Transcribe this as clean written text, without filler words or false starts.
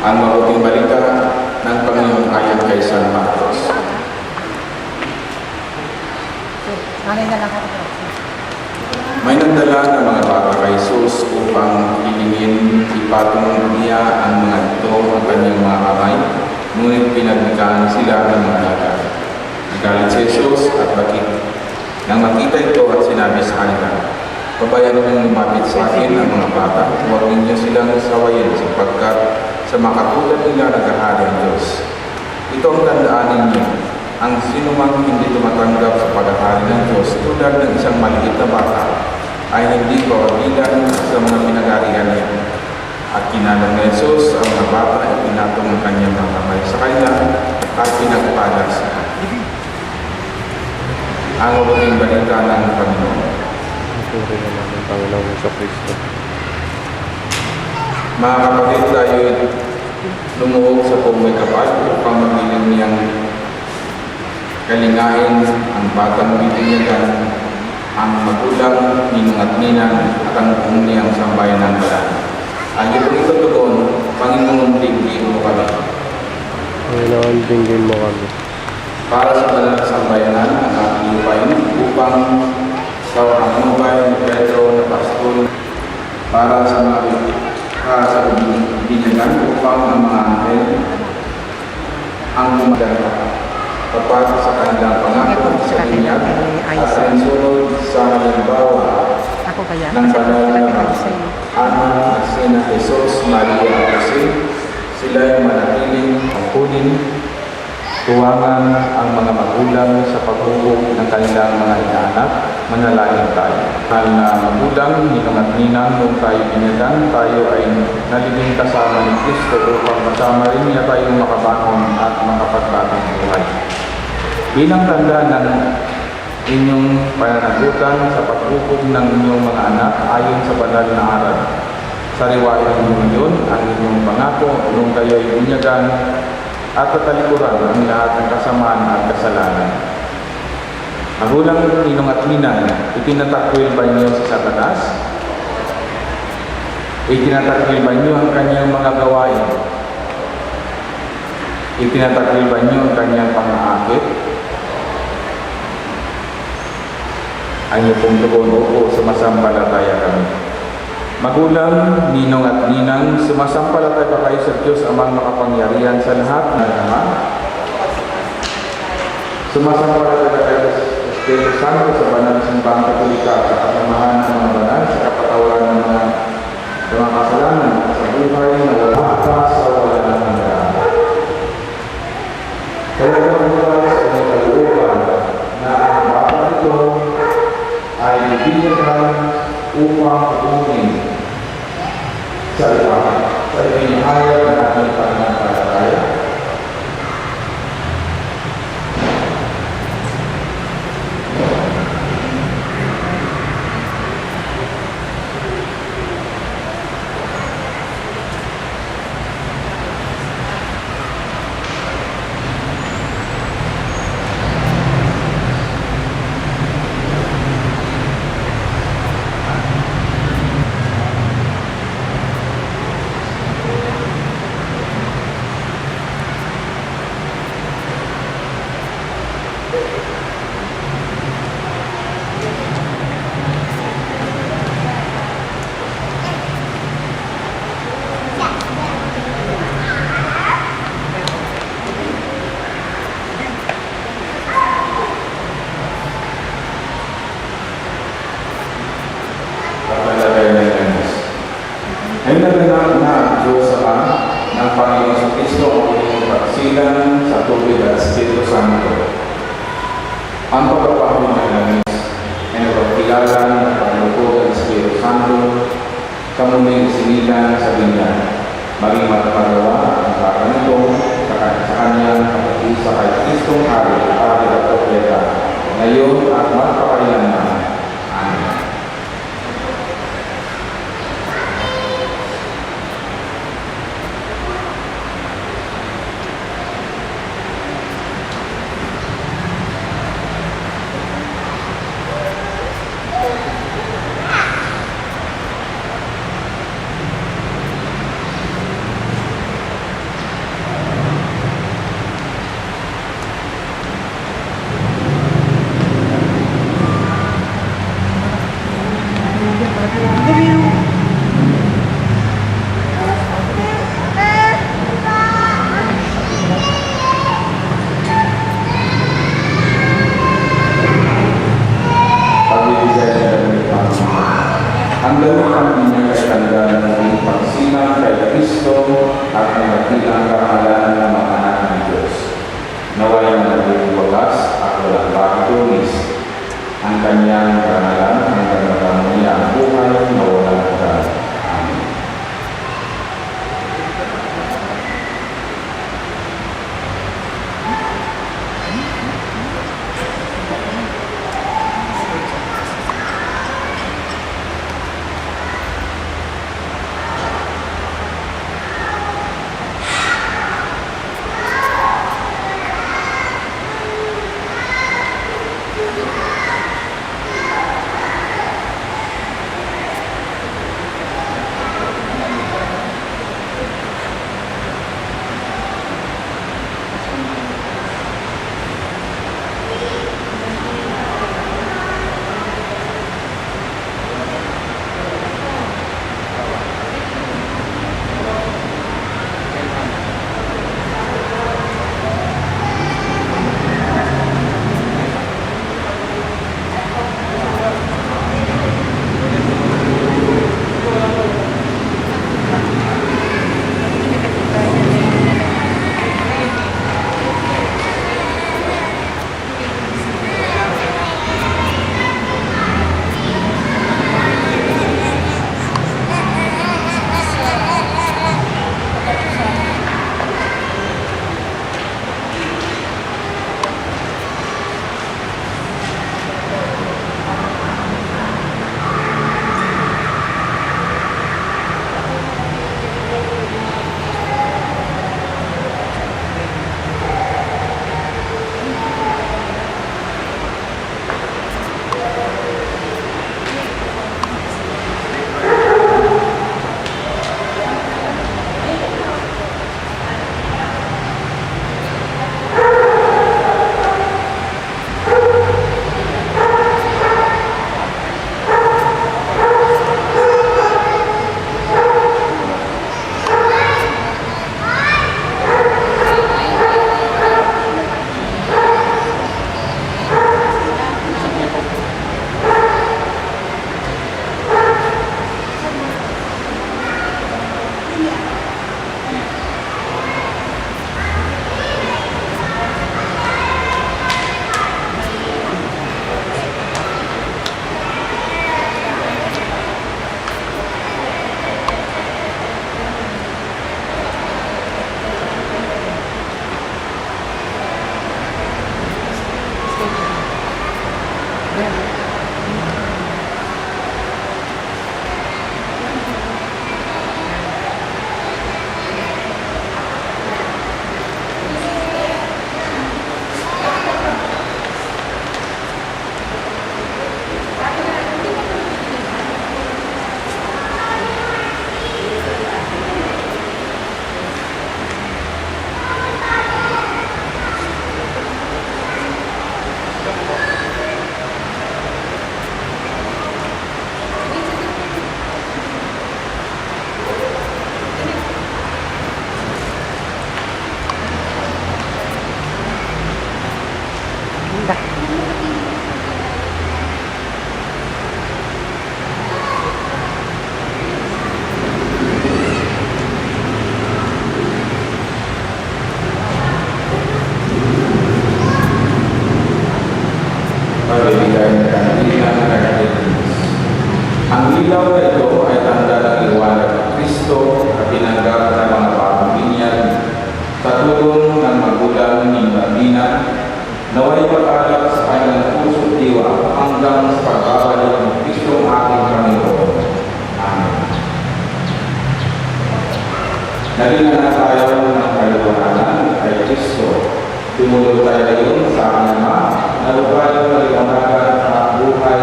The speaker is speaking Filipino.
Ang mabuting balita ng Panginoon ayon kay San Marcos. May nagdala ng mga bata kay Jesus upang hilingin ipatong niya ang mga ito ang kanyang mga kamay, ngunit pinagbikaan sila ng mga dagat. Nagalit si Jesus at nang makita ito at sinabi sa kanila, "Pabayaan niyong lumapit sa akin ang mga bata, huwag ninyo silang sawayin sapagkat sa makatulad nila naghahari ang Diyos. Ito ang tandaan ninyo, ang sinumang hindi tumatanggap sa paghahari ng Diyos tulad ng isang maliit na bata ay hindi kawagilan sa mga pinag-arihan niya." At kinalang ni Jesus ang mga bata ay pinatong ang kanyang mga kamay sa kanya at pinagpala siya. Ang mabuting balita ng Panginoon. Puri naman ng Panginoon sa Kristo. Mga kapatid, tayo lumuhog sa Pumoy Kapal upang magiling niyang kalingain ang batang bibinyagan, ang magulang, ninong at ninang at ang buong niyang sambayan ng balan. Ang iyong itutugon, Panginoon, dinggin mo kami. Panginoon, dinggin mo kami. Para sa banal na sambayanan ang ating lupain upang sa Amubay ni Pedro na Pastol para sa mga binyagan upang ang mga anghel ang umadala tapat sa kanilang pangako sa linya at sinunod sa halimbawa ng banal na Ana at Sina Jesus, Maria at Jose. Sila ay manatiling angkunin, tuwangan ang mga magulang sa paghubog ng kanilang mga inaanak. Manalangin tayo. Mahal na magulang, ninong at ninang, nung tayo binyagan, tayo ay nalibing kasama ni Kristo upang kasama rin niya tayong makabangon at makapagbagong buhay. Bilang tanda ng inyong pananagutan sa paghubog ng inyong mga anak ayon sa banal na aral, sariwain ninyo ngayon ang inyong pangako nung kayo'y binyagan at tatalikuran ang lahat ng kasamaan at kasalanan. Magulang, ninong at ninang, itinatakwil ba niyo si Satanas? Itinatakwil ba niyo ang kanyang mga gawain? Itinatakwil ba niyo ang kanyang pang-aakit? Ang iyong pong tugon, opo, sumasampalataya kami. Magulang, ninong at ninang, sumasampalataya ba kayo sa Diyos amang makapangyarihan sa lahat na naman? Sumasampalataya kayo sa Espiritu Santo sa banal na simbang Katolika sa kasamahan ng mga banal sa kapatawaran ng mga kasalanan at sa buhay na wala pa sa wala ng hanggan. Kaya nabukas sa mga kalooban na ang bata nito ay bibigyan upang patunin sa iba sa ibinahayag ng ating pananampalataya. Ay naganap na ang Diyos Ama ng Panginoon sa Kristo ang inyong pagsilang sa tubig at Espiritu Santo. Ang pagpapahuli ng langis ay napagkilala ng panglukod ng Espiritu Santo sa muling sinilang sa binyan. Maging matapagawa ang baka nito sa kanyang kapatid sa kay Kristong Hari at Propeta ngayon at magpakailanman. Amen. at ang dakilang karangalan ng mga anak ng Diyos. Naway manatiling wagas at walang bakitulis ang kanyang karangalan hanggang makamuli ang buhay na walang hanggan. Amen. Pagbibigay ng kandilang nagkakalinis. Ang ilaw na ito ay tanda ng liwanag ng Kristo at tinanggap ng mga bagong binyag sa tulong ng magulang ni Marlina, naway mag-alap sa kanyang puso diwa hanggang sa pagbabalik ng Kristo ang ating Panginoon. Amen. Naging na tayo ng kaliwanagan kay Kristo. Tumulog tayo ngayon sa Ama na lupayo na liwanagan at buhay